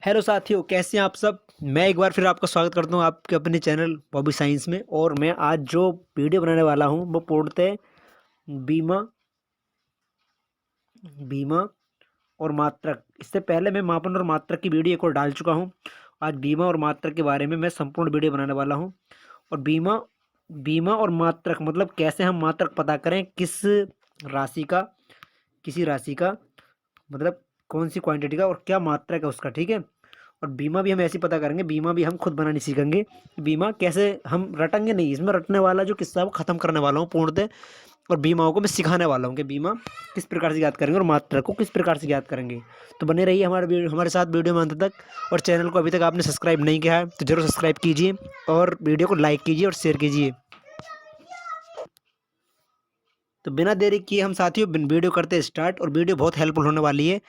Hello साथियों, कैसे हैं आप सब। मैं एक बार फिर आपका स्वागत करता हूं आपके अपने चैनल बॉबी साइंस में। और मैं आज जो वीडियो बनाने वाला हूं वो पूर्णतः बीमा बीमा और मात्रक। इससे पहले मैं मापन और मात्रक की वीडियो एक और डाल चुका हूं। आज बीमा और मात्रक के बारे में मैं संपूर्ण वीडियो बनाने वाला हूं। और बीमा बीमा और मात्रक मतलब कैसे हम मात्रक पता करें, राशि का किसी राशि का मतलब कौन सी क्वांटिटी का, और क्या मात्रक है उसका, ठीक है। और बीमा भी हम ऐसे ही पता करेंगे, बीमा भी हम खुद बनानी सीखेंगे। बीमा कैसे हम रटेंगे नहीं, इसमें रटने वाला जो किस्सा है वो ख़त्म करने वाला हूँ पूर्णतः। और बीमाओं को मैं सिखाने वाला हूँ कि बीमा किस प्रकार से याद करेंगे और मात्रा को किस प्रकार से याद करेंगे। तो बने रहिए हमारे साथ वीडियो में अंत तक। और चैनल को अभी तक आपने सब्सक्राइब नहीं किया है तो जरूर सब्सक्राइब कीजिए और वीडियो को लाइक कीजिए और शेयर कीजिए। तो बिना देरी किए हम साथियों वीडियो करते हैं स्टार्ट। और वीडियो बहुत हेल्पफुल होने वाली है।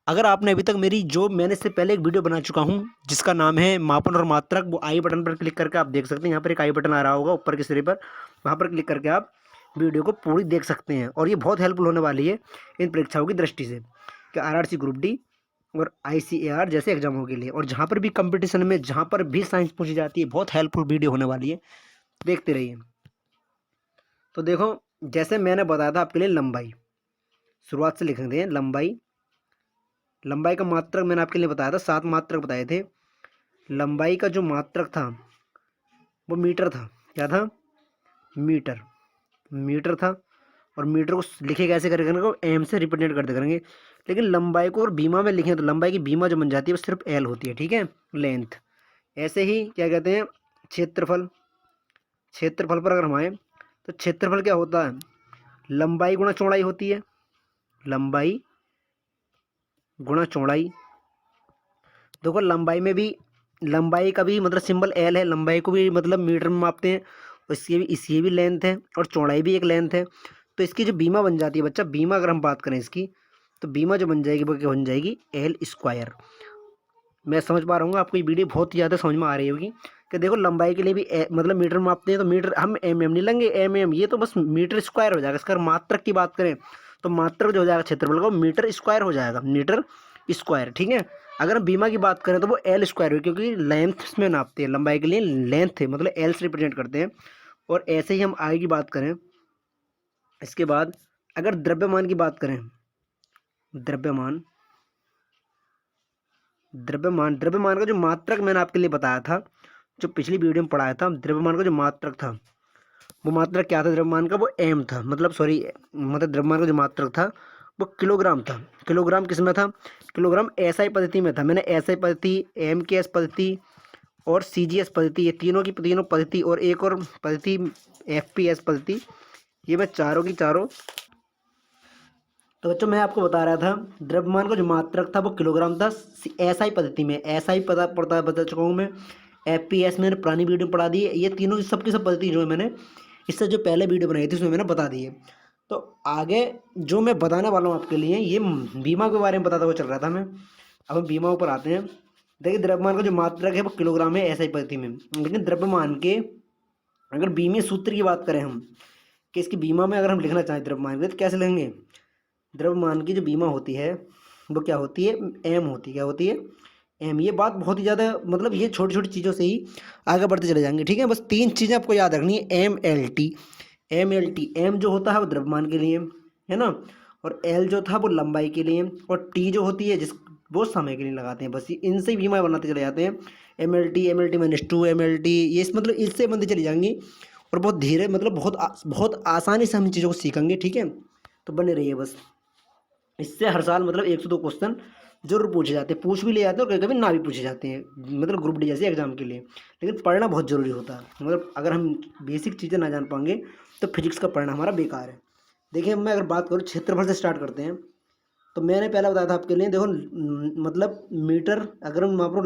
अगर आपने अभी तक मैंने इससे पहले एक वीडियो बना चुका हूं जिसका नाम है मापन और मात्रक, वो आई बटन पर क्लिक करके आप देख सकते हैं। यहाँ पर एक आई बटन आ रहा होगा ऊपर के सिरे पर, वहाँ पर क्लिक करके आप वीडियो को पूरी देख सकते हैं। और ये बहुत हेल्पफुल होने वाली है इन परीक्षाओं की दृष्टि से कि RRC ग्रुप डी और ICAR जैसे एग्जामों के लिए, और जहाँ पर भी कंपटीशन में जहाँ पर भी साइंस पूछी जाती है, बहुत हेल्पफुल वीडियो होने वाली है। देखते रहिए। तो देखो, जैसे मैंने बताया था आपके लिए लंबाई, शुरुआत से लिखेंगे लंबाई। लंबाई का मात्रक मैंने आपके लिए बताया था, 7 मात्रक बताए थे। लंबाई का जो मात्रक था वो मीटर था। क्या था? मीटर। मीटर था। और मीटर को लिखे कैसे करेंगे, एम से रिप्रेजेंट करते करेंगे। लेकिन लंबाई को और बीमा में लिखें तो लंबाई की बीमा जो बन जाती है वो सिर्फ एल होती है, ठीक है, लेंथ। ऐसे ही क्या कहते हैं, क्षेत्रफल। क्षेत्रफल पर अगर हम आए तो क्षेत्रफल क्या होता है, लंबाई गुणा चौड़ाई होती है। लंबाई गुणा चौड़ाई। देखो लंबाई का भी मतलब सिंबल एल है, लंबाई को भी मतलब मीटर में मापते हैं। और इसकी भी लेंथ है और चौड़ाई भी एक लेंथ है। तो इसकी जो बीमा बन जाती है बच्चा, बीमा अगर हम बात करें इसकी, तो बीमा जो बन जाएगी वो क्या बन जाएगी, एल स्क्वायर। मैं समझ पा रहा हूँ आपको ये वीडियो बहुत ही ज़्यादा समझ में आ रही होगी कि देखो लंबाई के लिए भी मतलब मीटर में मापते हैं, तो मीटर हम mm नहीं लेंगे, ये तो बस मीटर स्क्वायर हो जाएगा। इसका मात्रक की बात करें तो मात्रक जो हो जाएगा क्षेत्रफल का, मीटर स्क्वायर हो जाएगा, मीटर स्क्वायर, ठीक है। अगर हम बीमा की बात करें तो वो एल स्क्वायर हो, क्योंकि लेंथ में नापते हैं, लंबाई के लिए लेंथ है मतलब एल से रिप्रेजेंट करते हैं। और ऐसे ही हम आई की बात करें, इसके बाद अगर द्रव्यमान की बात करें, द्रव्यमान द्रव्यमान द्रव्यमान का जो मात्रक मैंने आपके लिए बताया था, जो पिछली वीडियो में पढ़ाया था, द्रव्यमान का जो मात्रक था वो मात्रक क्या था, द्रव्यमान का वो एम था, मतलब सॉरी, मतलब द्रव्यमान का जो मात्रक था वो किलोग्राम था। किलोग्राम किस में था, किलोग्राम SI पद्धति में था। मैंने SI पद्धति, MKS पद्धति और CGS पद्धति, ये तीनों पद्धति, और एक और पद्धति FPS पद्धति, ये मैं चारों की चारों। तो बच्चों मैं आपको बता रहा था द्रव्यमान का जो मात्रक था वो किलोग्राम था SI पद्धति में। SI बता चुका हूँ मैं। FPS मैंने पुरानी वीडियो में पढ़ा दी है। ये तीनों सबकी सब पद्धति जो है मैंने इससे जो पहले वीडियो बनाई थी उसमें मैंने बता दी है। तो आगे जो मैं बताने वाला हूँ आपके लिए, ये बीमा के बारे में बताता हुआ चल रहा था मैं। अब हम बीमा ऊपर आते हैं। देखिए द्रव्यमान का जो मात्रक है वो किलोग्राम है SI पद्धति में। लेकिन द्रव्यमान के अगर बीमीय सूत्र की बात करें हम, कि इसकी बीमा में अगर हम लिखना चाहें द्रव्यमान के, तो कैसे लेंगे। द्रव्यमान की जो बीमा होती है वो क्या होती है, एम होती है। क्या होती है, एम। ये बात बहुत ही ज़्यादा मतलब ये छोटी छोटी चीज़ों से ही आगे बढ़ते चले जाएंगे, ठीक है। बस 3 चीज़ें आपको याद रखनी है, MLT। एम जो होता है वो द्रव्यमान के लिए है ना, और एल जो था वो लंबाई के लिए, और टी जो होती है वो समय के लिए लगाते हैं। बस ये इनसे ही बीमा बनाते चले जाते हैं। MLT -2 MLT, ये मतलब इससे बनती चली जाएंगी। और बहुत धीरे मतलब बहुत आसानी से हम इन चीज़ों को सीखेंगे, ठीक है। तो बने रहिए बस। इससे हर साल मतलब 1 से 2 क्वेश्चन जरूर पूछे जाते हैं, पूछ भी ले जाते हैं और कभी कभी ना भी पूछे जाते हैं, मतलब ग्रुप डी जैसे एग्जाम के लिए। लेकिन पढ़ना बहुत ज़रूरी होता है, मतलब अगर हम बेसिक चीज़ें ना जान पाएंगे तो फिजिक्स का पढ़ना हमारा बेकार है। देखिए मैं अगर बात करूँ क्षेत्रफल से स्टार्ट करते हैं। तो मैंने पहले बताया था आपके लिए, देखो मतलब मीटर अगर हम माप रहे हो,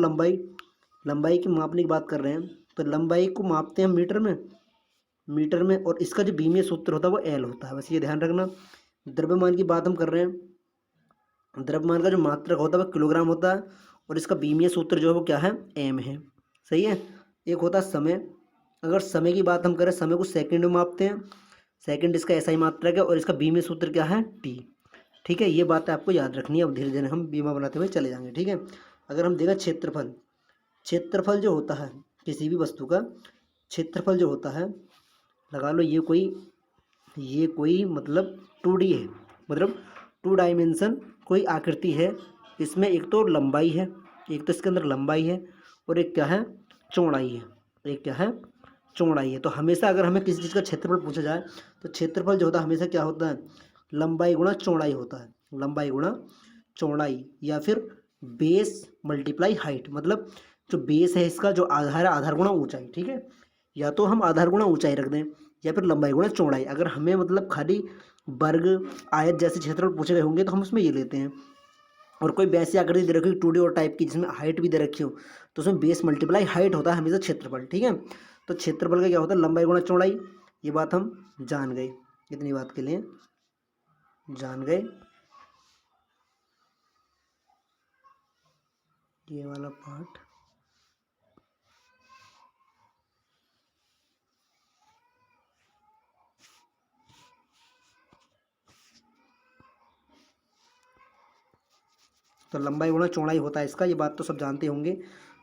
लंबाई की मापने की बात कर रहे हैं तो लंबाई को मापते हैं मीटर में। और इसका जो बीमीय सूत्र होता है वो एल होता है, बस ये ध्यान रखना। द्रव्यमान की बात हम कर रहे हैं, द्रव्यमान का जो मात्रक होता है वो किलोग्राम होता है, और इसका बीमीय सूत्र जो है वो क्या है, एम है। सही है। एक होता है समय। अगर समय की बात हम करें, समय को सेकंड में मापते हैं। सेकंड इसका ऐसा ही मात्रक है, और इसका बीमीय सूत्र क्या है, टी। ठीक है, ये बात आपको याद रखनी है। अब धीरे धीरे हम बीमा बनाते हुए चले जाएंगे, ठीक है। अगर हम देखें क्षेत्रफल, क्षेत्रफल जो होता है किसी भी वस्तु का क्षेत्रफल जो होता है, लगा लो ये कोई मतलब 2D है, मतलब 2 डायमेंशन कोई आकृति है। इसमें एक तो लंबाई है, एक तो इसके अंदर लंबाई है और एक क्या है, चौड़ाई है, एक क्या है, चौड़ाई है। तो हमेशा अगर हमें किसी चीज़ का क्षेत्रफल पूछा जाए तो क्षेत्रफल जो होता है हमेशा क्या होता है, लंबाई गुणा चौड़ाई होता है, लंबाई गुणा चौड़ाई, या फिर बेस मल्टीप्लाई हाइट। मतलब जो बेस है इसका जो आधार है, आधार गुणा ऊंचाई, ठीक है। या तो हम आधार गुणा ऊंचाई रख दें या फिर लंबाई गुणा चौड़ाई। अगर हमें मतलब खाली वर्ग आयत जैसे क्षेत्रफल पूछे गए होंगे तो हम उसमें ये लेते हैं। और कोई वैसी आकृति दे रखी हो 2D और टाइप की जिसमें हाइट भी दे रखी हो तो उसमें बेस मल्टीप्लाई हाइट होता है हमेशा क्षेत्रफल, ठीक है। तो क्षेत्रफल का क्या होता है, लंबाई गुणा चौड़ाई। ये बात हम जान गए, इतनी बात के लिए जान गए। ये वाला पार्ट तो लंबाई गुणा चौड़ाई होता है इसका, ये बात तो सब जानते होंगे।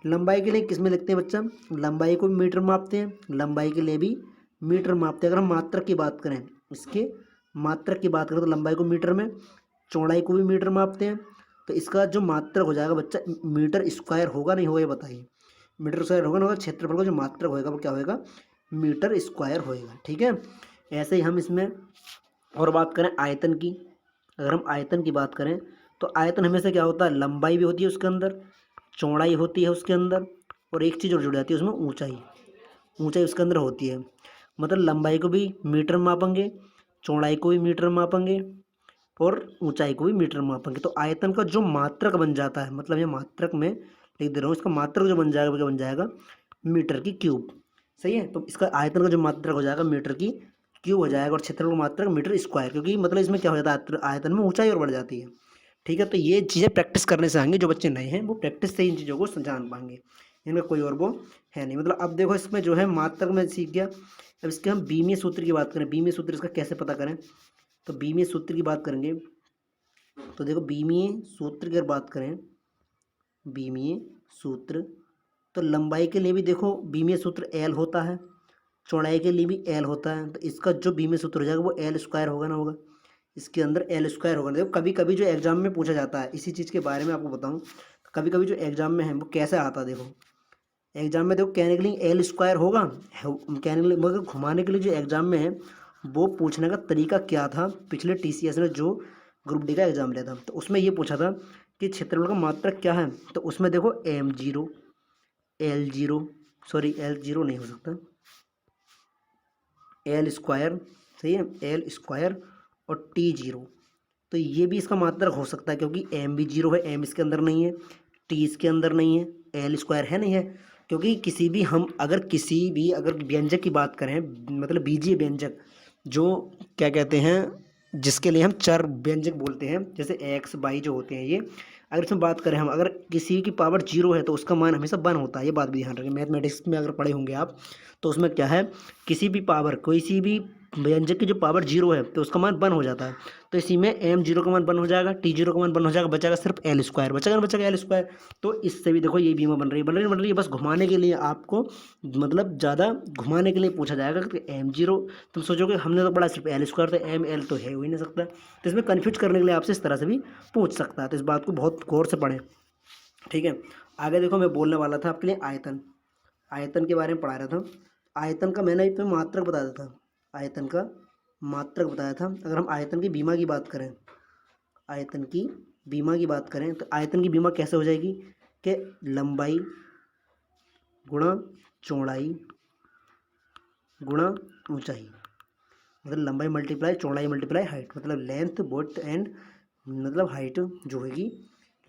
लंबाई के लिए किस में लिखते हैं बच्चा, लंबाई को भी मीटर मापते हैं, लंबाई के लिए भी मीटर मापते हैं। अगर हम मात्रक की बात करें, इसके मात्रक की बात करें तो लंबाई को मीटर में, चौड़ाई को भी मीटर मापते हैं। तो इसका जो मात्रक हो जाएगा बच्चा, मीटर स्क्वायर होगा नहीं होगा ये बताइए, मीटर स्क्वायर होगा ना होगा, क्षेत्रफल का जो मात्रक होगा वो क्या होगा, मीटर स्क्वायर होएगा, ठीक है। ऐसे ही हम इसमें और बात करें आयतन की। अगर हम आयतन की बात करें तो आयतन हमेशा क्या होता है, लंबाई भी होती है उसके अंदर, चौड़ाई होती है उसके अंदर, और एक चीज़ और जुड़ जाती है उसमें, ऊंचाई, ऊंचाई उसके अंदर होती है। मतलब लंबाई को भी मीटर में मापेंगे, चौड़ाई को भी मीटर में मापेंगे और ऊंचाई को भी मीटर में मापेंगे। तो आयतन का जो मात्रक बन जाता है, मतलब ये मात्रक में लिख दे रहा हूँ, इसका मात्रक जो बन जाएगा वो क्या बन जाएगा, मीटर की क्यूब, सही है। तो इसका आयतन का जो मात्रक हो जाएगा मीटर की क्यूब हो जाएगा, और क्षेत्रफल का मात्रक मीटर स्क्वायर, क्योंकि मतलब इसमें क्या हो जाता है, आयतन में ऊंचाई और बढ़ जाती है, ठीक है। तो ये चीज़ें प्रैक्टिस करने से आएंगे, जो बच्चे नए हैं वो प्रैक्टिस से इन चीज़ों को जान पाएंगे, इनका कोई और वो है नहीं। मतलब अब देखो इसमें जो है मात्रक में सीख गया। अब इसके हम बीमीय सूत्र की बात करें, बीमीय सूत्र इसका कैसे पता करें, तो बीमीय सूत्र की बात करेंगे तो देखो बीमीय सूत्र की अगर बात करें, बीमीय सूत्र तो लंबाई के लिए भी देखो बीमीय सूत्र एल होता है, चौड़ाई के लिए भी एल होता है। तो इसका जो बीमीय सूत्र हो जाएगा वो एल स्क्वायर होगा ना होगा, इसके अंदर एल स्क्वायर होगा। देखो कभी कभी जो एग्जाम में पूछा जाता है इसी चीज़ के बारे में आपको बताऊं, कभी कभी जो एग्जाम में है वो कैसे आता है, देखो एग्जाम में देखो कहने के लिए एल स्क्वायर होगा, कहने के लिए मगर घुमाने के लिए जो एग्जाम में है वो पूछने का तरीका क्या था। पिछले TCS ने जो ग्रुप डी का एग्जाम लिया था तो उसमें ये पूछा था कि क्षेत्रफल का मात्रक क्या है, तो उसमें देखो M0 L0, सॉरी L0 नहीं हो सकता, एल स्क्वायर, सही है, एल स्क्वायर और T0। तो ये भी इसका मात्रक हो सकता है क्योंकि M भी 0 है, M इसके अंदर नहीं है, T इसके अंदर नहीं है, एल स्क्वायर है नहीं है। क्योंकि किसी भी हम अगर व्यंजक की बात करें, मतलब बीजीय व्यंजक जो क्या कहते हैं जिसके लिए हम चर व्यंजक बोलते हैं, जैसे एक्स वाई जो होते हैं ये, अगर इसमें बात करें हम, अगर किसी की पावर 0 है तो उसका मान हमेशा 1 होता है। ये बात भी ध्यान रखें, मैथमेटिक्स में अगर पढ़े होंगे आप तो उसमें क्या है, किसी भी पावर, किसी भी व्यंजक की जो पावर 0 है तो उसका मान 1 हो जाता है। तो इसी में M0 का मान 1 हो जाएगा, T0 का मान 1 हो जाएगा, बचेगा सिर्फ एल स्क्वायर, बचेगा एल स्क्वायर। तो इससे भी देखो ये बीमा बन रही है, बस घुमाने के लिए आपको, मतलब ज़्यादा घुमाने के लिए पूछा जाएगा कि M0, तुम सोचोगे हमने तो पढ़ा सिर्फ एल स्क्वायर, तो ML तो है हो ही नहीं सकता। तो इसमें कन्फ्यूज करने के लिए आपसे इस तरह से भी पूछ सकता है, तो इस बात को बहुत गौर से पढ़ें, ठीक है। आगे देखो मैं बोलने वाला था आपके लिए आयतन, आयतन के बारे में पढ़ा रहा था। आयतन का मैंने इसमें मात्रक बताया था, आयतन का मात्रक बताया था। अगर हम आयतन की बीमा की बात करें, आयतन की बीमा की बात करें तो आयतन की बीमा कैसे हो जाएगी कि लंबाई गुणा चौड़ाई गुणा ऊंचाई, मतलब लंबाई मल्टीप्लाई चौड़ाई मल्टीप्लाई हाइट, मतलब लेंथ विड्थ एंड, मतलब हाइट जो होगी,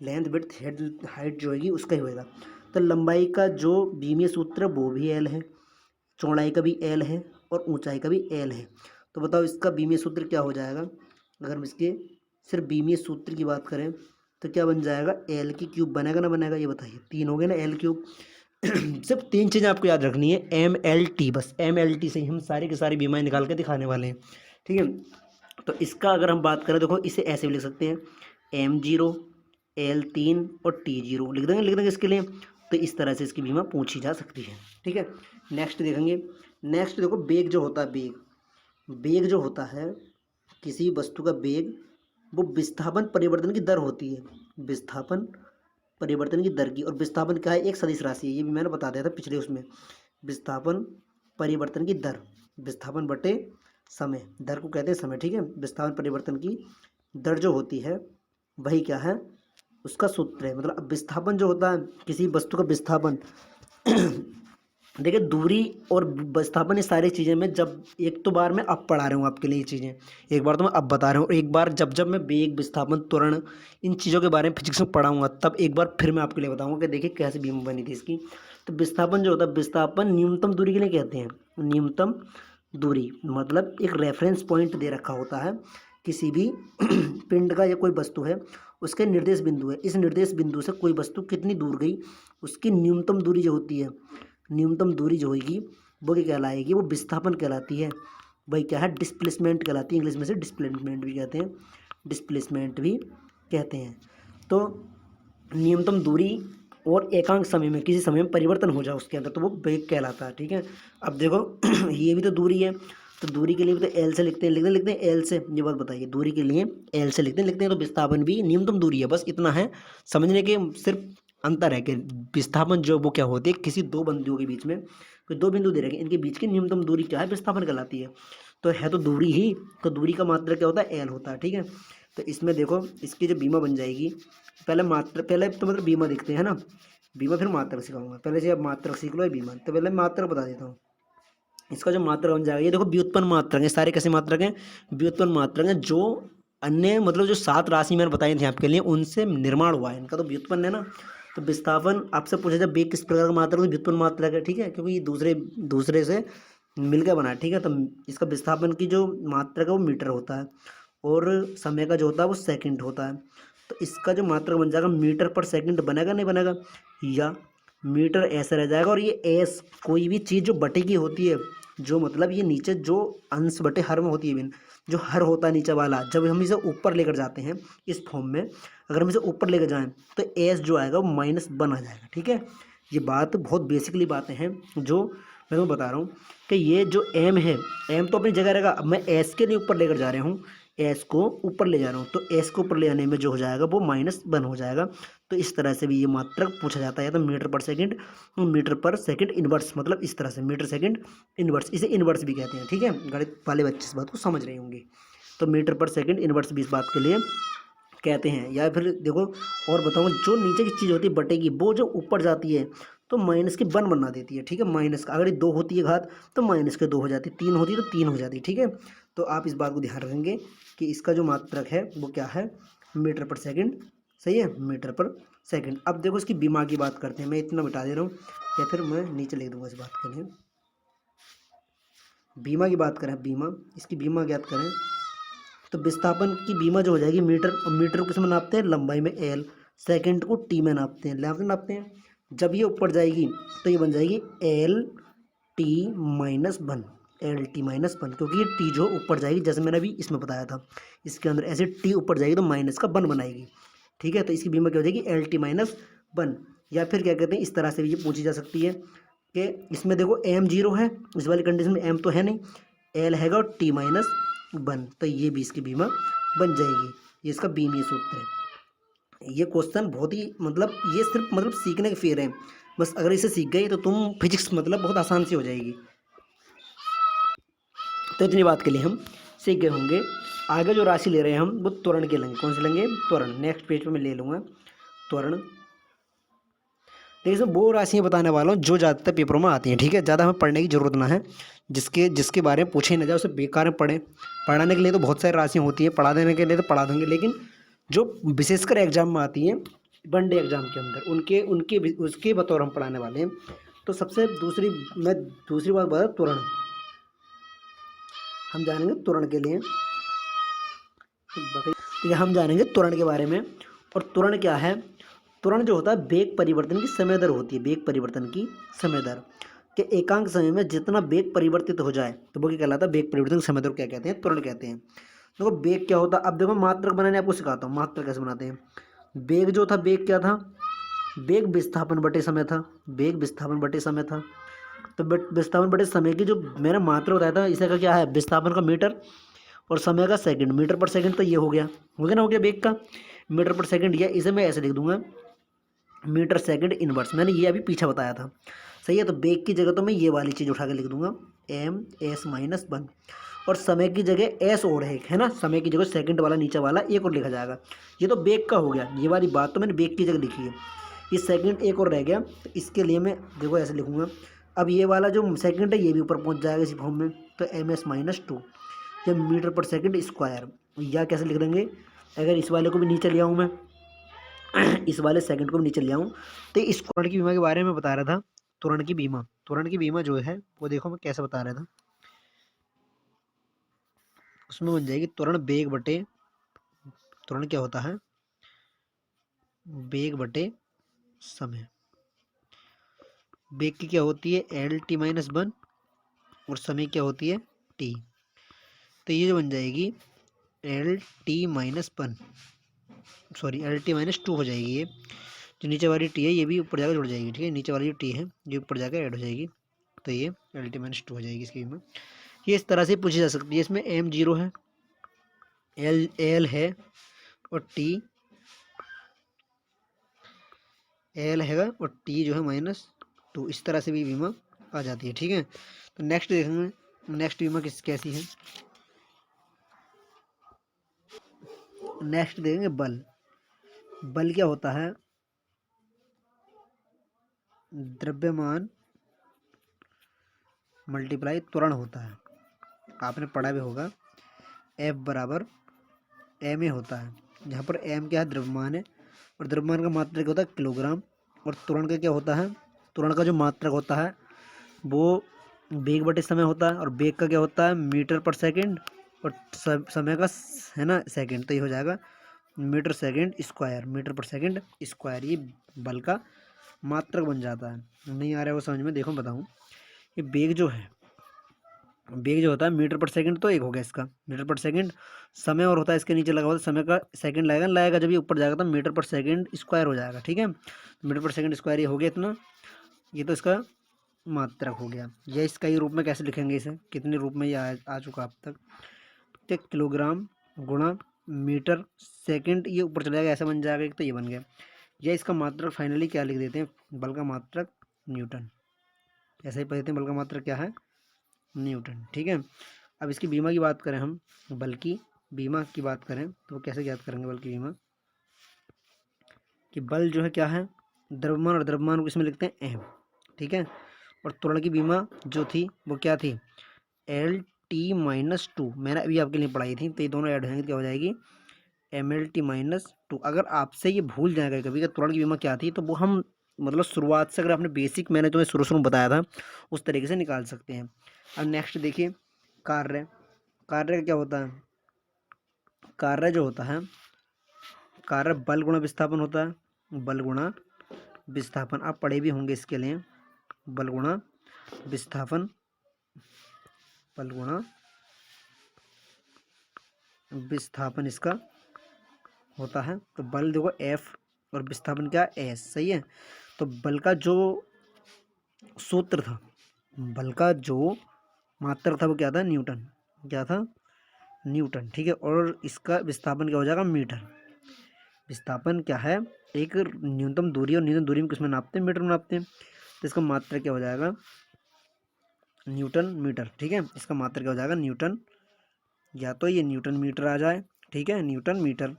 लेंथ विड्थ हाइट जो होगी उसका ही होएगा। तो लंबाई का जो बीमीय सूत्र वो भी एल है, चौड़ाई का भी एल है और ऊंचाई का भी एल है। तो बताओ इसका बीमीय सूत्र क्या हो जाएगा। अगर हम इसके सिर्फ बीमीय सूत्र की बात करें तो क्या बन जाएगा, एल की क्यूब बनेगा ना बनेगा, ये बताइए, 3 हो गए ना एल क्यूब। सिर्फ 3 चीज़ें आपको याद रखनी है, MLT, बस MLT से ही हम सारी की सारी बीमाएँ निकाल के दिखाने वाले हैं, ठीक है। तो इसका अगर हम बात करें देखो इसे ऐसे भी लिख सकते हैं M0 L3 और T0 लिख देंगे इसके लिए। तो इस तरह से इसकी बीमा पूछी जा सकती है। ठीक है, नेक्स्ट देखेंगे। नेक्स्ट देखो बेग जो होता है, बेग जो होता है किसी वस्तु का बेग, वो विस्थापन परिवर्तन की दर होती है, विस्थापन परिवर्तन की दर की। और विस्थापन क्या है, एक सदिश राशि है, ये भी मैंने बता दिया था पिछले उसमें। विस्थापन परिवर्तन की दर, विस्थापन बटे समय, दर को कहते हैं समय। ठीक है, विस्थापन परिवर्तन की दर जो होती है वही क्या है, उसका सूत्र है। मतलब विस्थापन जो होता है किसी वस्तु का विस्थापन देखिए दूरी और विस्थापन ये सारी चीज़ें मैं जब एक तो बार मैं अब पढ़ा रहा हूँ आपके लिए ये चीज़ें, एक बार तो मैं अब बता रहा हूँ, एक बार जब जब मैं वेग विस्थापन त्वरण इन चीज़ों के बारे में फिजिक्स में पढ़ाऊंगा तब एक बार फिर मैं आपके लिए बताऊंगा कि देखिए कैसे बीम बनी थी इसकी। तो विस्थापन जो होता है, विस्थापन न्यूनतम दूरी के लिए कहते हैं, न्यूनतम दूरी मतलब एक रेफरेंस पॉइंट दे रखा होता है किसी भी पिंड का या कोई वस्तु है, उसके निर्देश बिंदु है, इस निर्देश बिंदु से कोई वस्तु कितनी दूर गई उसकी न्यूनतम दूरी जो होती है, न्यूनतम दूरी जो होगी वो क्या कहलाएगी, वो विस्थापन कहलाती है। वही क्या है, डिस्प्लेसमेंट कहलाती है, इंग्लिश में से डिस्प्लेसमेंट भी कहते हैं, डिस्प्लेसमेंट भी कहते हैं। तो न्यूनतम दूरी और एकांक समय में किसी समय में परिवर्तन हो जाए उसके अंदर तो वो वेग कहलाता है। ठीक है, अब देखो ये भी तो दूरी है, तो दूरी के लिए भी तो एल से लिखते हैं, लिखते हैं एल से। ये बात बताइए, दूरी के लिए एल से लिखते हैं, तो विस्थापन भी न्यूनतम दूरी है, बस इतना है समझने के सिर्फ अंतर है कि विस्थापन जो वो क्या होती है किसी दो बिंदुओं के बीच में, कोई दो बिंदु दे रखे इनके बीच की न्यूनतम दूरी क्या है, विस्थापन कहलाती है। तो है तो दूरी ही, तो दूरी का मात्रा क्या होता है, एल होता है। ठीक है, तो इसमें देखो इसकी जो बीमा बन जाएगी, पहले मात्रा, पहले तो मतलब बीमा देखते हैं ना, बीमा फिर मात्रक सिखाऊंगा, पहले से अब मात्रक सीख लो बीमा, तो पहले मात्रक बता देता हूँ। इसका जो मात्रक बन जाएगा, ये देखो व्युत्पन्न मात्रक है, सारे कैसे मात्रक हैं, व्युत्पन्न मात्रक हैं, जो अन्य मतलब जो 7 राशि मैंने बताई थी आपके लिए उनसे निर्माण हुआ है, इनका तो व्युत्पन्न है ना। तो विस्थापन आपसे पूछा जाए बेग किस प्रकार का मात्रक, तो व्युत्पन्न मात्रक है। ठीक है, क्योंकि ये दूसरे से मिलकर बना है। ठीक है, तो इसका विस्थापन की जो मात्रक है वो मीटर होता है और समय का जो होता है वो सेकंड होता है। तो इसका जो मात्रक बन जाएगा मीटर पर सेकंड, बनेगा नहीं बनेगा, या मीटर ऐसा रह जाएगा। और ये एस कोई भी चीज़ जो बटे की होती है, जो मतलब ये नीचे जो अंश बटे हर में होती है, बिन जो हर होता है नीचे वाला, जब हम इसे ऊपर लेकर जाते हैं इस फॉर्म में, अगर हम इसे ऊपर लेकर जाएं तो एस जो आएगा वो -1 आ जाएगा। ठीक है, ये बात बहुत बेसिकली बातें हैं जो मैं तुम्हें बता रहा हूँ कि ये जो एम है, एम तो अपनी जगह रहेगा, अब मैं एस के लिए ऊपर लेकर जा रहा हूँ, एस को ऊपर ले जा रहा हूँ, तो एस को ऊपर ले जाने में जो हो जाएगा वो -1 हो जाएगा। तो इस तरह से भी ये मात्रक पूछा जाता है, तो मीटर पर सेकंड, मीटर पर सेकंड इनवर्स, मतलब इस तरह से मीटर सेकंड इनवर्स, इसे इनवर्स भी कहते हैं। ठीक है, गणित वाले बच्चे इस बात को समझ रहे होंगे। तो मीटर पर सेकंड इनवर्स भी इस बात के लिए कहते हैं। या फिर देखो और बताऊँ, जो नीचे की चीज़ होती है बटेगी, वो जो ऊपर जाती है तो -1 बना देती है। ठीक है, माइनस का अगर ये 2 होती है घात तो -2 हो जाती है, 3 होती है तो 3 हो जाती है। ठीक है, तो आप इस बात को ध्यान रखेंगे कि इसका जो मात्रक है वो क्या है, मीटर पर सेकंड। सही है, मीटर पर सेकंड। अब देखो इसकी बीमा की बात करते हैं, मैं इतना बता दे रहा हूँ या फिर मैं नीचे लिख दूंगा इस बात के लिए। बीमा की बात करें, बीमा, इसकी बीमा ज्ञात करें तो विस्थापन की बीमा जो हो जाएगी मीटर, और मीटर को किस में नापते हैं, लंबाई में एल, सेकंड को टी में नापते हैं, नापते हैं। जब ये ऊपर जाएगी तो ये बन जाएगी एल टी -1, एल टी -1, क्योंकि ये टी जो ऊपर जाएगी, जैसे मैंने अभी इसमें बताया था, इसके अंदर ऐसे टी ऊपर जाएगी तो -1 बनाएगी। ठीक है, तो इसकी बीमा क्या हो जाएगी, एल टी -1। या फिर क्या कहते हैं, इस तरह से भी ये पूछी जा सकती है कि इसमें देखो एम 0 है, इस वाली कंडीशन में एम तो है नहीं, एल हैगा और टी -1, तो ये भी इसकी बीमा बन जाएगी। ये इसका बीमीय सूत्र है। ये क्वेश्चन बहुत ही मतलब ये सिर्फ मतलब सीखने के फेर हैं, बस अगर इसे सीख गए तो तुम फिजिक्स मतलब बहुत आसान से हो जाएगी। तो इतनी बात के लिए हम सीख गए होंगे। आगे जो राशि ले रहे हैं हम वो त्वरण के लेंगे, कौन से लेंगे, त्वरण। नेक्स्ट पेज पे मैं ले लूँगा त्वरण। देखिए इसमें वो राशियाँ बताने वाला हूँ जो ज़्यादातर पेपरों में आती हैं। ठीक है, ज़्यादा हमें पढ़ने की ज़रूरत ना है, जिसके बारे में पूछे ना जाए उसे बेकार में पढ़ें। पढ़ाने के लिए तो बहुत सारी राशियाँ होती हैं, पढ़ा देने के लिए तो पढ़ा देंगे, लेकिन जो विशेषकर एग्जाम में आती हैं, वनडे एग्जाम के अंदर, उनके उसके बतौर हम पढ़ाने वाले हैं। तो सबसे मैं दूसरी बात बता, त्वरण हम जानेंगे, त्वरण के लिए ये हम जानेंगे त्वरण के बारे में। और त्वरण क्या है, त्वरण जो होता है वेग परिवर्तन की समय दर होती है, वेग परिवर्तन की समय दर के एकांक समय में जितना वेग परिवर्तित हो जाए तो वो क्या कहलाता है, वेग परिवर्तन की समय दर क्या कहते हैं, त्वरण कहते हैं। देखो वेग क्या होता है, अब देखो मात्रक बनाने आपको सिखाता हूँ, मात्रक कैसे बनाते हैं। बेग जो था, बेग क्या था, बेग विस्थापन बटे समय था, बेग विस्थापन बटे समय था। तो विस्थापन बटे समय की जो मैंने मात्रा बताया था, इसे का क्या है, विस्थापन का मीटर और समय का सेकंड, मीटर पर सेकंड। तो ये हो गया ना, हो गया बेग का मीटर पर सेकंड। या इसे मैं ऐसे लिख दूंगा, मीटर सेकंड इनवर्स। मैंने ये अभी पीछे बताया था, सही है। तो बेग की जगह तो मैं ये वाली चीज़ उठा के लिख दूंगा, एम एस माइनस वन। और समय की जगह एस और है ना, समय की जगह सेकंड वाला नीचे वाला एक और लिखा जाएगा। ये तो बेग का हो गया, ये वाली बात तो मैंने बेग की जगह लिखी है। ये सेकंड एक और रह गया, तो इसके लिए मैं देखो ऐसे लिखूंगा। अब ये वाला जो सेकंड है ये भी ऊपर पहुंच जाएगा इसी फॉर्म में, तो एम एस माइनस टू, या मीटर पर सेकंड स्क्वायर। या कैसे लिख देंगे, अगर इस वाले को भी नीचे ले आऊँ मैं, इस वाले सेकंड को भी नीचे ले आऊँ, तो इस त्वरण की बीमा के बारे में बता रहा था। त्वरण की बीमा, त्वरण की बीमा जो है वो देखो मैं कैसे बता रहा था, उसमें बन जाएगी त्वरण बेग बटे, त्वरण क्या होता है, बेग बटे समय। बेग की क्या होती है, एल टी माइनस वन, और समय क्या होती है, टी। तो ये जो बन जाएगी L T minus one, sorry L T minus to हो जाएगी। ये जो नीचे वाली टी है ये भी ऊपर जाकर जुड़ जाएगी, ठीक है, नीचे वाली जो टी है ये ऊपर जाकर ऐड हो जाएगी। तो ये एल टी माइनस टू हो जाएगी इसकी बीमा। ये इस तरह से पूछी जा सकती है। इसमें एम जीरो है, एल एल है, और टी एल हैगा, और टी जो है माइनस टू। इस तरह से भी बीमा आ जाती है, ठीक है। तो नेक्स्ट देखेंगे, नेक्स्ट बीमा कैसी है। नेक्स्ट देखेंगे बल। बल क्या होता है, द्रव्यमान मल्टीप्लाई त्वरण होता है। आपने पढ़ा भी होगा, एफ बराबर एम ए होता है, जहाँ पर एम क्या है, द्रव्यमान है, और द्रव्यमान का मात्रक होता है किलोग्राम। और त्वरण का क्या होता है, त्वरण का जो मात्रक होता है वो बेग बटे समय होता है, और बेग का क्या होता है, मीटर पर सेकंड, और समय का है ना सेकंड। तो ये हो जाएगा मीटर सेकंड स्क्वायर, मीटर पर सेकंड स्क्वायर। ये बल का मात्रक बन जाता है। नहीं आ रहा है वो समझ में, देखो बताऊँ। ये बेग जो है, बेग जो होता है मीटर पर सेकंड, तो एक हो गया इसका मीटर पर सेकंड। समय और होता है इसके नीचे लगा हुआ, तो समय का सेकंड लगेगा, लाएगा जब ये ऊपर जाएगा तो मीटर पर सेकंड स्क्वायर हो जाएगा, ठीक है। मीटर पर सेकंड स्क्वायर ये हो गया इतना। ये तो इसका मात्रक हो गया। या इसका ये रूप में कैसे लिखेंगे, इसे कितने रूप में ये आ चुका अब तक, तो किलोग्राम गुणा मीटर सेकंड, ये ऊपर चला जाएगा, ऐसा बन जाएगा एक, तो ये बन गया। या इसका मात्रक फाइनली क्या लिख देते हैं, बल का मात्रक न्यूटन। ऐसा ही पढ़ देते हैं, बल का मात्रक क्या है, न्यूटन, ठीक है। अब इसकी बीमा की बात करें हम, बल की बीमा की बात करें तो वो कैसे ज्ञात करेंगे बल की बीमा, कि बल जो है क्या है, द्रव्यमान, और द्रव्यमान को इसमें लिखते हैं एम, ठीक है। और त्वरण की बीमा जो थी वो क्या थी, एल टी माइनस टू, मैंने अभी आपके लिए पढ़ाई थी। तो ये दोनों ऐड हो जाएंगे, क्या हो जाएगी, M L T minus two. अगर आपसे ये भूल जाएगा कभी कि त्वरण की बीमा क्या थी, तो वो हम मतलब शुरुआत से, अगर आपने बेसिक मैंने तुम्हें शुरू शुरू में बताया था उस तरीके से निकाल सकते हैं। अब नेक्स्ट देखिए, कार्य। कार्य का क्या होता है, कार्य जो होता है, कार्य बल गुणा विस्थापन होता है, बल गुणा विस्थापन। आप पढ़े भी होंगे इसके लिए, बल गुणा विस्थापन, बल गुणा विस्थापन इसका होता है। तो बल देखो एफ, और विस्थापन क्या, एस, सही है। तो बल का जो सूत्र था, बल का जो मात्रक था वो क्या था, न्यूटन, क्या था, न्यूटन, ठीक है। और इसका विस्थापन क्या हो जाएगा, मीटर। विस्थापन क्या है, एक न्यूनतम दूरी, और न्यूनतम दूरी में किसमें नापते हैं, मीटर में नापते हैं। तो इसका मात्रक क्या हो जाएगा, न्यूटन मीटर, ठीक है। इसका मात्रक क्या हो जाएगा, न्यूटन, या तो ये न्यूटन मीटर आ जाए, ठीक है, न्यूटन मीटर।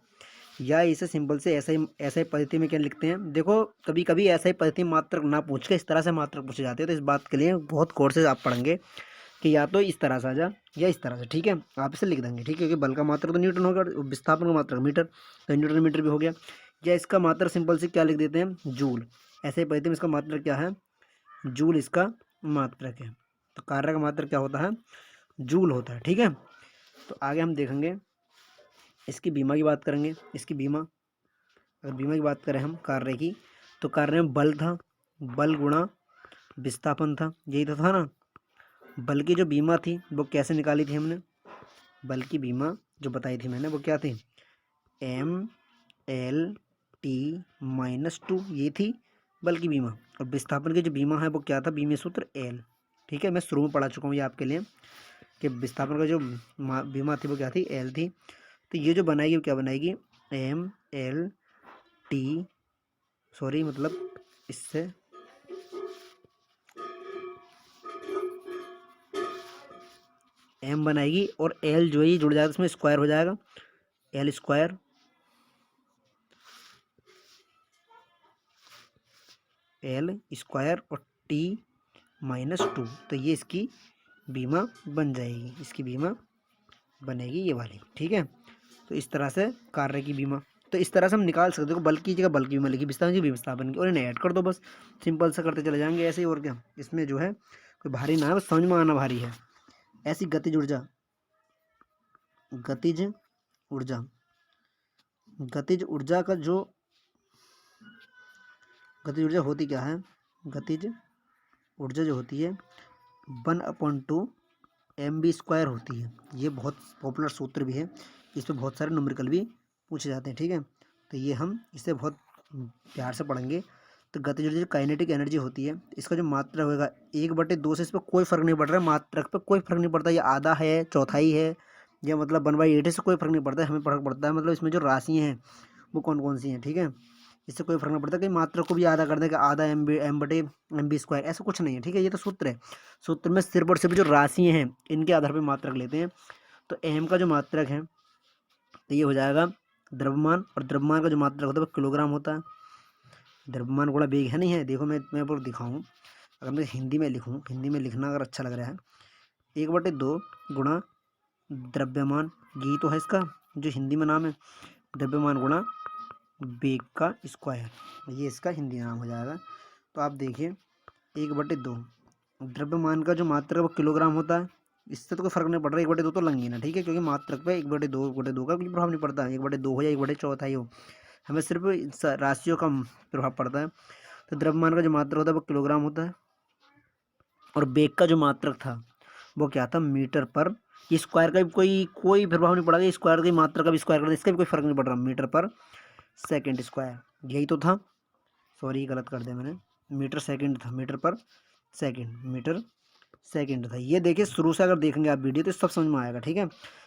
या इसे सिंपल से ऐसा ही पद्धति में क्या लिखते हैं, देखो कभी कभी ऐसा ही पद्धति मात्रक ना पूछ के इस तरह से मात्रक पूछे जाते हैं। तो इस बात के लिए बहुत कोर्सेज आप पढ़ेंगे कि या तो इस तरह से आ जा, या इस तरह से, ठीक है। आप इसे लिख देंगे, ठीक है, क्योंकि बल का मात्रक तो न्यूटन होगा, विस्थापन का मात्रक मीटर, तो न्यूटन मीटर भी हो गया। या इसका मात्रक सिंपल से क्या लिख देते हैं, जूल। ऐसे ही पद्धति में इसका मात्रक क्या है, जूल इसका मात्रक है। तो कार्य का मात्रक क्या होता है, जूल होता है, ठीक है। तो आगे हम देखेंगे, इसकी बीमा की बात करेंगे। इसकी बीमा, अगर बीमा की बात करें हम कार्य की, तो कार्य में बल था, बल गुणा विस्थापन था, यही तो था ना। बल की जो बीमा थी वो कैसे निकाली थी हमने, बल की बीमा जो बताई थी मैंने वो क्या थी, एम एल T-2 ये थी बल की बीमा, और विस्थापन की जो बीमा है वो क्या था, बीमा सूत्र L। ठीक है, मैं शुरू में पढ़ा चुका हूँ ये आपके लिए कि विस्थापन का जो बीमा थी वो क्या थी, L थी। तो ये जो बनाएगी वो क्या बनाएगी, MLT, सॉरी मतलब इससे M बनाएगी और L जो है ये जुड़ जाएगा, इसमें स्क्वायर हो जाएगा, L स्क्वायर और T-2, तो ये इसकी बीमा बन जाएगी, इसकी बीमा बनेगी ये वाली। ठीक है, तो इस तरह से कार्य की बीमा, तो इस तरह से हम निकाल सकते हो, बल की जगह बल की बीमा लिखी, विस्थापन की विस्थापन की, और इन्हें ऐड कर दो बस, सिंपल से करते चले जाएंगे ऐसे ही। और क्या, इसमें जो है कोई भारी ना है, बस समझ में आना भारी है। ऐसी गतिज ऊर्जा, गतिज ऊर्जा, गतिज ऊर्जा का जो गतिज ऊर्जा होती क्या है, गतिज ऊर्जा जो होती है 1/2 mv² होती है। ये बहुत पॉपुलर सूत्र भी है, इस पर बहुत सारे न्यूमेरिकल भी पूछे जाते हैं। ठीक है, तो ये हम इसे बहुत प्यार से पढ़ेंगे। तो गतिज ऊर्जा जो काइनेटिक एनर्जी होती है, इसका जो मात्रा होगा 1/2 से, इस पर कोई फर्क नहीं पड़ रहा है, मात्रक पर कोई फर्क नहीं पड़ता, ये आधा है, चौथाई है, या मतलब 1/8 से कोई फर्क नहीं पड़ता है, हमें फर्क पड़ता है मतलब इसमें जो राशियाँ हैं वो कौन कौन सी हैं। ठीक है, इससे कोई फर्क नहीं पड़ता कि मात्रा को भी आधा कर दें कि आधा M/2, ऐसा कुछ नहीं है। ठीक है, ये तो सूत्र है, सूत्र में सिर्फ और सिर्फ जो राशियाँ हैं इनके आधार पर मात्रक लेते हैं। तो M का जो मात्रक है तो ये हो जाएगा द्रव्यमान, और द्रव्यमान का जो मात्रक होता है वो किलोग्राम होता है। द्रव्यमान गुणा वेग है, नहीं है, देखो मैं आपको दिखाऊँ, अगर मैं हिंदी में लिखूँ, हिंदी में लिखना अगर अच्छा लग रहा है, 1/2 गुणा द्रव्यमान, यही तो है इसका जो हिंदी में नाम है, द्रव्यमान गुणा वेग का स्क्वायर, ये इसका हिंदी नाम हो जाएगा। तो आप देखिए 1/2, द्रव्यमान का जो मात्रक वो किलोग्राम होता है, इससे तो कोई फर्क नहीं पड़ रहा, 1/2 तो लंगी ना। ठीक है, क्योंकि मात्रक पे 1/2 का कोई प्रभाव नहीं पड़ता, 1/2 हो या 1/4 हो, हमें सिर्फ राशियों का प्रभाव पड़ता है। तो द्रव्यमान का जो मात्रक होता है वो किलोग्राम होता है, और वेग का जो मात्रक था वो क्या था, मीटर पर स्क्वायर का भी कोई प्रभाव नहीं पड़ा, स्क्वायर की मात्रा का भी स्क्वायर कर, इसका भी कोई फर्क नहीं पड़ रहा, मीटर पर सेकंड स्क्वायर, यही तो था, सॉरी गलत कर दिया मैंने, मीटर सेकंड था, मीटर पर सेकंड, मीटर सेकंड था। ये देखिए शुरू से अगर देखेंगे आप वीडियो तो सब समझ में आएगा। ठीक है,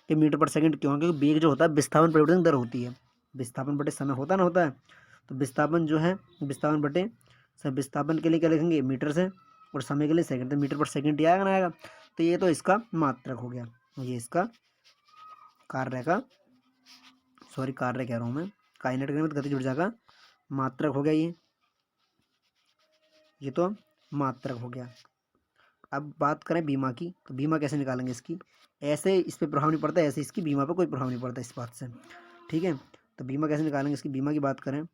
कि मीटर पर सेकंड क्यों, क्योंकि वेग जो होता है विस्थापन परिवर्तन दर होती है, विस्थापन बटे समय होता है, तो विस्थापन जो है विस्थापन बटे सब, विस्थापन के लिए क्या लिखेंगे मीटर से, और समय के लिए सेकंड, तो मीटर पर सेकंड ही आएगा ना आएगा। तो ये तो इसका मात्रक हो गया, ये इसका कार्य का, सॉरी कार्य कह रहा हूँ मैं, काइनेटिक एनर्जी गतिज ऊर्जा का मात्रक हो गया ये तो मात्रक हो गया। अब बात करें बीमा की, तो बीमा कैसे निकालेंगे इसकी, ऐसे इस पर प्रभाव नहीं पड़ता, ऐसे इसकी बीमा पर कोई प्रभाव नहीं पड़ता इस बात से। ठीक है, तो बीमा कैसे निकालेंगे इसकी, बीमा की बात करें,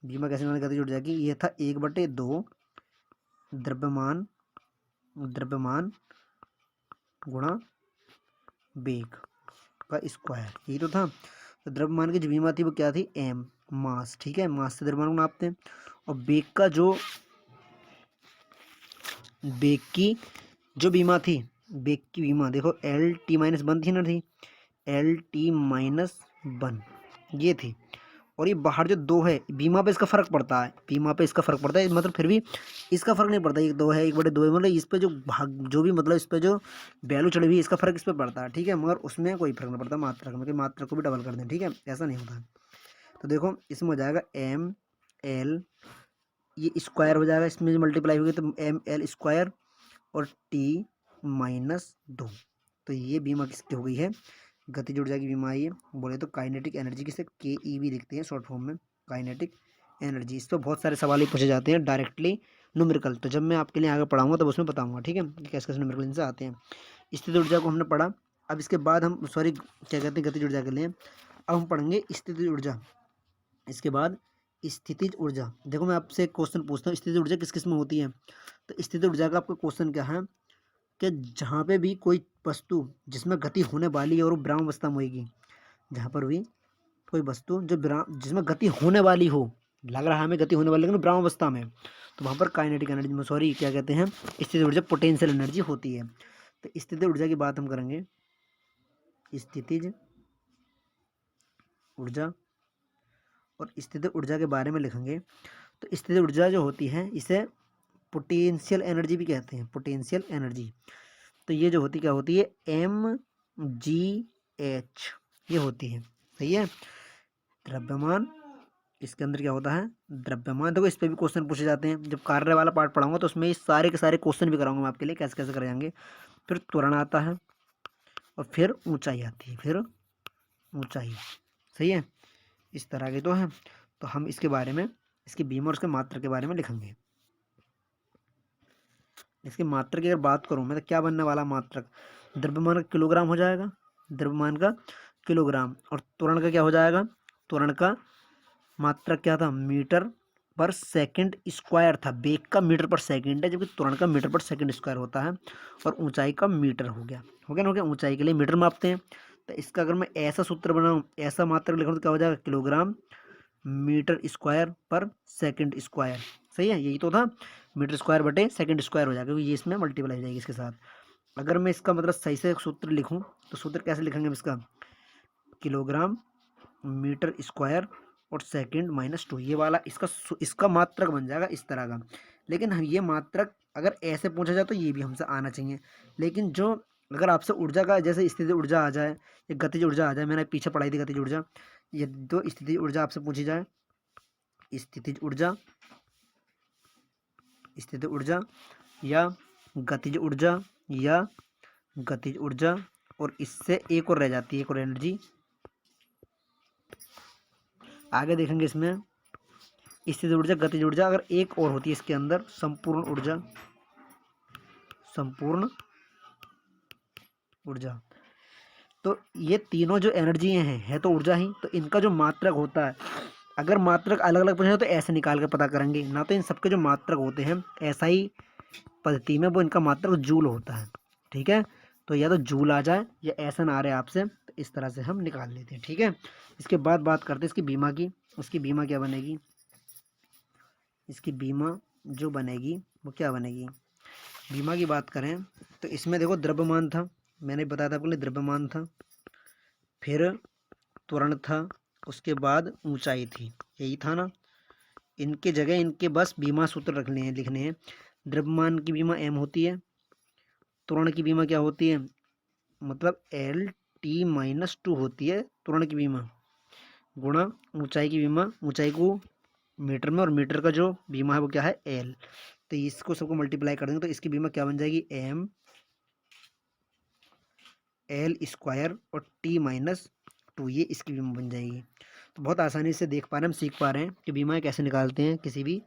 बीमा कैसे निकालेंगे गतिज ऊर्जा की, ये था 1/2 द्रव्यमान गुणा वेग का स्क्वायर, यही तो था। तो द्रव्यमान की जो बीमा थी वो क्या थी, M, मास। ठीक है, मास से द्रव्यमान को नापते हैं, और वेग की जो बीमा थी, वेग की बीमा देखो LT-1 थी ना, थी LT-1 ये थी, और ये बाहर जो 2 है, बीमा पे इसका फर्क पड़ता है, बीमा पे इसका फर्क पड़ता है, मतलब फिर भी इसका फर्क नहीं पड़ता, 1/2 है 1/2 है, मतलब इस पे जो भाग जो भी मतलब इस पे जो वैल्यू चढ़ी हुई है इसका फर्क इस पे पड़ता है। ठीक है, मगर उसमें कोई फर्क नहीं पड़ता मात्रक में, कि मात्रक को भी डबल कर दें। ठीक है, ऐसा नहीं होता है। तो देखो इसमें हो जाएगा ML, ये स्क्वायर हो जाएगा, इसमें जो मल्टीप्लाई होगी तो ML स्क्वायर और T-2, तो ये बीमा किसकी हो गई है, गतिज ऊर्जा की बीमा आई है। बोले तो काइनेटिक एनर्जी किसे KE भी लिखते हैं शॉर्ट फॉर्म में, काइनेटिक एनर्जी। इस पर बहुत सारे सवाल ही पूछे जाते हैं डायरेक्टली न्यूमेरिकल, तो जब मैं आपके लिए आगे पढ़ाऊंगा तब उसमें बताऊंगा। ठीक है, कि कैसे कैसे न्यूमेरिकल इनसे आते हैं। स्थिति ऊर्जा को हमने पढ़ा, अब इसके बाद हम सॉरी क्या कहते हैं गतिज ऊर्जा के लिए, अब हम पढ़ेंगे स्थिति ऊर्जा। इसके बाद स्थितिज ऊर्जा, देखो मैं आपसे एक क्वेश्चन पूछता हूँ, स्थितिज ऊर्जा किस किस में होती है। तो स्थितिज ऊर्जा का आपका क्वेश्चन क्या है कि जहाँ पे भी कोई वस्तु जिसमें गति होने वाली है और वो विराम अवस्था में होगी, जहाँ पर भी कोई वस्तु जो विराम जिसमें गति होने वाली हो, लग रहा है हमें गति होने वाली लेकिन विराम अवस्था में, तो वहाँ पर काइनेटिक एनर्जी में सॉरी क्या कहते हैं स्थितिज ऊर्जा पोटेंशियल एनर्जी होती है। तो स्थितिज ऊर्जा की बात हम करेंगे, स्थितिज ऊर्जा और स्थितिज ऊर्जा के बारे में लिखेंगे तो स्थितिज ऊर्जा जो होती है इसे पोटेंशियल एनर्जी भी कहते हैं, पोटेंशियल एनर्जी। तो ये जो होती क्या होती है mgh ये होती है, सही है। द्रव्यमान, इसके अंदर क्या होता है द्रव्यमान। देखो इस पे भी क्वेश्चन पूछे जाते हैं, जब कार्य वाला पार्ट पढ़ाऊंगा तो उसमें ये सारे के सारे क्वेश्चन भी कराऊंगा मैं आपके लिए, कैसे कैसे कर जाएंगे। फिर त्वरण आता है और फिर ऊंचाई आती है, फिर ऊंचाई, सही है। इस तरह के तो है। तो हम इसके बारे में, इसकी बीम और उसके मात्रा के बारे में लिखेंगे। इसकी मात्रक की अगर बात करूं मैं तो क्या बनने वाला मात्रक, द्रव्यमान का किलोग्राम हो जाएगा, द्रव्यमान का किलोग्राम। और त्वरण का क्या हो जाएगा, त्वरण का मात्रक क्या था मीटर पर सेकंड स्क्वायर था। बेग का मीटर पर सेकंड है जबकि त्वरण का मीटर पर सेकंड स्क्वायर होता है। और ऊंचाई का मीटर हो गया, हो गया ना, हो गया। ऊंचाई के लिए मीटर मापते हैं। तो इसका अगर मैं ऐसा सूत्र बनाऊं, ऐसा मात्रक लिखूं तो क्या हो जाएगा किलोग्राम मीटर स्क्वायर पर सेकंड स्क्वायर, सही है। यही तो था, मीटर स्क्वायर बटे सेकंड स्क्वायर हो जाएगा क्योंकि ये इसमें मल्टीप्लाई हो जाएगी इसके साथ। अगर मैं इसका मतलब सही से सूत्र लिखूं तो सूत्र कैसे लिखेंगे हम इसका, किलोग्राम मीटर स्क्वायर और सेकंड माइनस 2, ये वाला इसका मात्रक बन जाएगा इस तरह का। लेकिन हम ये मात्रक अगर ऐसे पूछा जाए तो ये भी हमसे आना चाहिए। लेकिन जो अगर आपसे ऊर्जा का जैसे स्थिति ऊर्जा आ जाए या गतिज ऊर्जा आ जाए, मैंने पीछे पढ़ाई थी गतिज ऊर्जा, ये दो स्थिति ऊर्जा आपसे पूछी जाए, स्थितिज ऊर्जा, स्थिति ऊर्जा या गतिज ऊर्जा या गतिज ऊर्जा, और इससे एक और रह जाती है, एक और एनर्जी आगे देखेंगे इसमें। स्थितिज ऊर्जा, गतिज ऊर्जा, अगर एक और होती है इसके अंदर संपूर्ण ऊर्जा, संपूर्ण ऊर्जा। तो ये तीनों जो एनर्जी हैं है तो ऊर्जा ही, तो इनका जो मात्रक होता है, अगर मात्रक अलग अलग पूछे तो ऐसे निकाल कर पता करेंगे ना, तो इन सबके जो मात्रक होते हैं ऐसा ही पद्धति में वो इनका मात्रक जूल होता है, ठीक है। तो या तो जूल आ जाए या ऐसा ना आ रहे आपसे, तो इस तरह से हम निकाल लेते हैं, ठीक है। इसके बाद बात करते हैं इसकी बीमा की। उसकी बीमा क्या बनेगी, इसकी बीमा जो बनेगी वो क्या बनेगी, बीमा की बात करें तो इसमें देखो द्रव्यमान था, मैंने बताया था आपको, द्रव्यमान था, फिर त्वरण था, उसके बाद ऊंचाई थी, यही था ना। इनके जगह इनके बस बीमा सूत्र रखने हैं, लिखने हैं। द्रव्यमान की बीमा m होती है, त्वरण की बीमा क्या होती है, मतलब Lt-2 होती है त्वरण की बीमा, गुणा ऊंचाई की बीमा, ऊंचाई को मीटर में और मीटर का जो बीमा है वो क्या है l। तो इसको सबको मल्टीप्लाई कर देंगे तो इसकी बीमा क्या बन जाएगी m l स्क्वायर और t-2, ये इसकी बीमा बन जाएगी। तो बहुत आसानी से देख पा रहे हैं, हम सीख पा रहे हैं कि बीमाएँ कैसे निकालते हैं किसी भी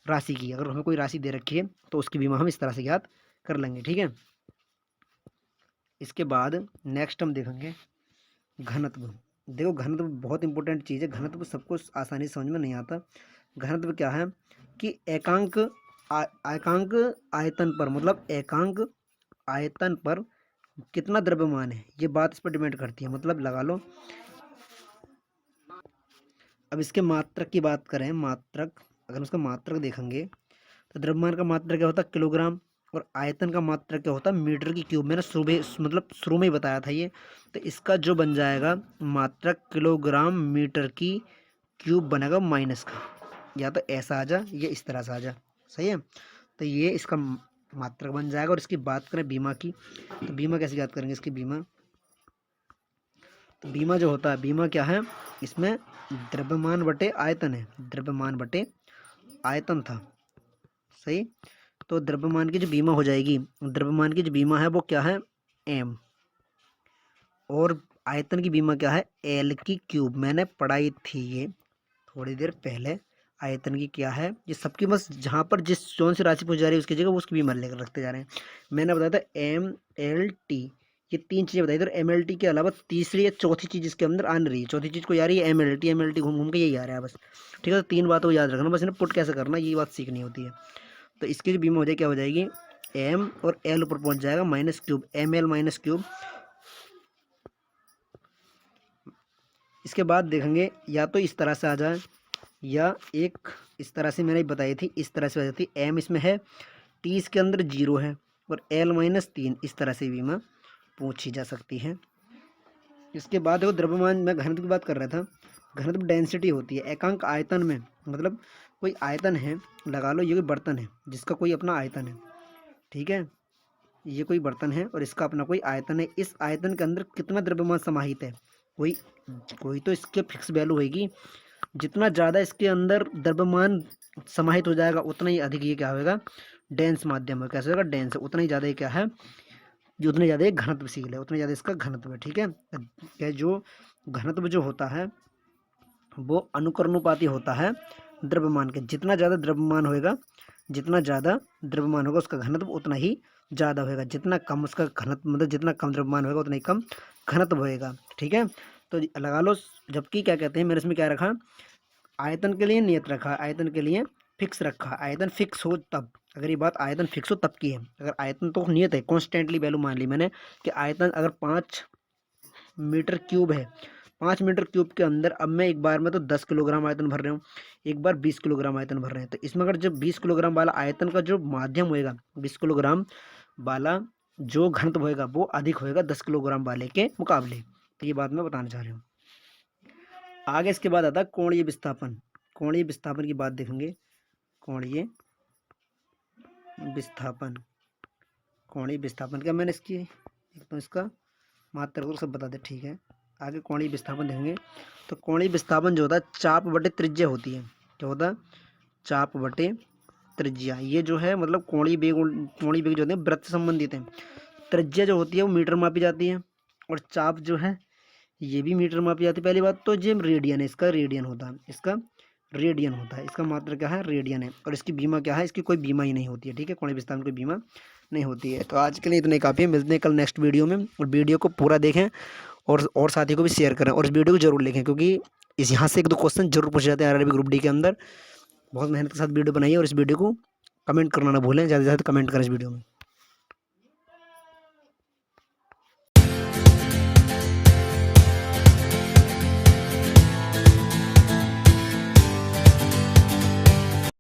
राशि की। अगर हमें कोई राशि दे रखी है तो उसकी बीमा हम इस तरह से ज्ञात कर लेंगे, ठीक है। इसके बाद नेक्स्ट हम देखेंगे घनत्व। देखो घनत्व बहुत इंपॉर्टेंट चीज़ है, घनत्व सबको आसानी से समझ में नहीं आता। घनत्व क्या है कि एकांक एकांक आयतन पर, मतलब एकांक आयतन पर कितना द्रव्यमान है, ये बात इस पर डिपेंड करती है। मतलब लगा लो, अब इसके मात्रक की बात करें, मात्रक अगर उसका मात्रक देखेंगे तो द्रव्यमान का मात्रक क्या होता है किलोग्राम, और आयतन का मात्रक क्या होता है मीटर की क्यूब। मैंने शुरू में ही बताया था ये। तो इसका जो बन जाएगा मात्रक किलोग्राम मीटर की क्यूब बनेगा माइनस का, या तो ऐसा आ जा या इस तरह से आ जा, सही है। तो ये इसका मात्रक बन जाएगा। और इसकी बात करें बीमा की, तो बीमा कैसे याद करेंगे इसकी बीमा, तो बीमा जो होता है, बीमा क्या है, इसमें द्रव्यमान बटे आयतन है, द्रव्यमान बटे आयतन था, सही। तो द्रव्यमान की जो बीमा हो जाएगी, द्रव्यमान की जो बीमा है वो क्या है m, और आयतन की बीमा क्या है l की क्यूब। मैंने पढ़ाई थी ये थोड़ी देर पहले, आयतन की क्या है, ये सबकी बस जहाँ पर जिस कौन सी राशि पूछ जा रही है उसकी जगह वो उसकी बीमा लेकर रखते जा रहे हैं। मैंने बताया था MLT, ये तीन चीज़ें बताई। इधर MLT के अलावा तीसरी या चौथी चीज़ इसके अंदर आने रही है, चौथी चीज़ को आ रही है MLT घूम घूम के यही आ रहा है बस, ठीक है। तो तीन बातों को याद रखना, बस इन्हें पुट कैसे करना ये बात सीखनी होती है। तो इसकी जो बीमा हो जाएगी क्या हो जाएगी m और l ऊपर पहुंच जाएगा minus cube, ml minus cube. इसके बाद देखेंगे या तो इस तरह से आ जाए या एक इस तरह से मैंने बताई थी, इस तरह से आ जाती है। m इसमें है, t इसके अंदर 0 है और l माइनस 3, इस तरह से बीमा पूछी जा सकती है। इसके बाद देखो द्रव्यमान, मैं घनत्व की बात कर रहा था, घनत्व डेंसिटी होती है। एकांक आयतन में मतलब कोई आयतन है, लगा लो ये कोई बर्तन है जिसका कोई अपना आयतन है, ठीक है, ये कोई बर्तन है और इसका अपना कोई आयतन है। इस आयतन के अंदर कितना द्रव्यमान समाहित है, कोई कोई तो इसके फिक्स वैल्यू होगी। जितना ज़्यादा इसके अंदर द्रव्यमान समाहित हो जाएगा उतना ही अधिक ये क्या होगा, डेंस माध्यम है। कैसे होगा, डेंस, उतना ही ज़्यादा ये क्या है, जो उतने ज़्यादा ये घनत्वशील है, उतना ज़्यादा इसका घनत्व है, ठीक है। क्या जो घनत्व जो होता है वो अनुकरणुपाती होता है द्रव्यमान के। जितना ज़्यादा द्रव्यमान होएगा, जितना ज़्यादा द्रव्यमान होगा उसका घनत्व उतना ही ज़्यादा होएगा। जितना कम उसका घनत्व मतलब जितना कम द्रव्यमान होएगा उतना ही कम घनत्व होएगा, ठीक है। तो लगा लो, जबकि क्या कहते हैं, मैंने इसमें क्या रखा, आयतन के लिए नियत रखा, आयतन के लिए फिक्स रखा। आयतन फिक्स हो तब, अगर ये बात आयतन फिक्स हो तब की है। अगर आयतन तो नियत है, कॉन्स्टेंटली वैल्यू मान ली मैंने कि आयतन अगर 5 मीटर क्यूब है, 5 मीटर क्यूब के अंदर अब मैं एक बार में तो 10 किलोग्राम आयतन भर रहा हूँ, एक बार 20 किलोग्राम आयतन भर रहे हैं। तो इसमें अगर जब 20 किलोग्राम वाला आयतन का जो माध्यम होएगा, 20 किलोग्राम वाला जो घनत्व होएगा वो अधिक होएगा 10 किलोग्राम वाले के मुकाबले। तो ये बात मैं बताना चाह रहा हूँ। आगे इसके बाद आता है कोणीय विस्थापन। कोणीय विस्थापन की बात देखेंगे। कोणीय विस्थापन, कोणीय विस्थापन क्या मैंने इसकी एक तो इसका मात्रा को सब बता दे, ठीक है। आगे कोणीय विस्थापन देखेंगे। तो कोणीय विस्थापन जो होता है चाप बटे त्रिज्या होती है। क्या होता है, चाप बटे त्रिज्या। ये जो है मतलब कोणीय वेग जो होते हैं वृत्त से संबंधित है। त्रिज्या जो होती है वो मीटर मापी जाती है और चाप जो है ये भी मीटर मापी जाती है। पहली बात तो ये रेडियन है, इसका रेडियन होता है, इसका रेडियन होता है, इसका मात्रा क्या है, रेडियन है। और इसकी बीमा क्या है, इसकी कोई बीमा ही नहीं होती है, ठीक है। कोणीय विस्थापन की बीमा नहीं होती है। तो आज के लिए इतने ही काफ़ी है, मिलते हैं कल नेक्स्ट वीडियो में। और वीडियो को पूरा देखें और साथियों को भी शेयर करें और इस वीडियो को जरूर लिखें, क्योंकि इस यहाँ से 1-2 क्वेश्चन जरूर पूछे जाते हैं आरआरबी ग्रुप डी के अंदर। बहुत मेहनत के साथ वीडियो बनाई है और इस वीडियो को कमेंट करना ना भूलें, ज़्यादा से ज़्यादा कमेंट करें इस वीडियो में।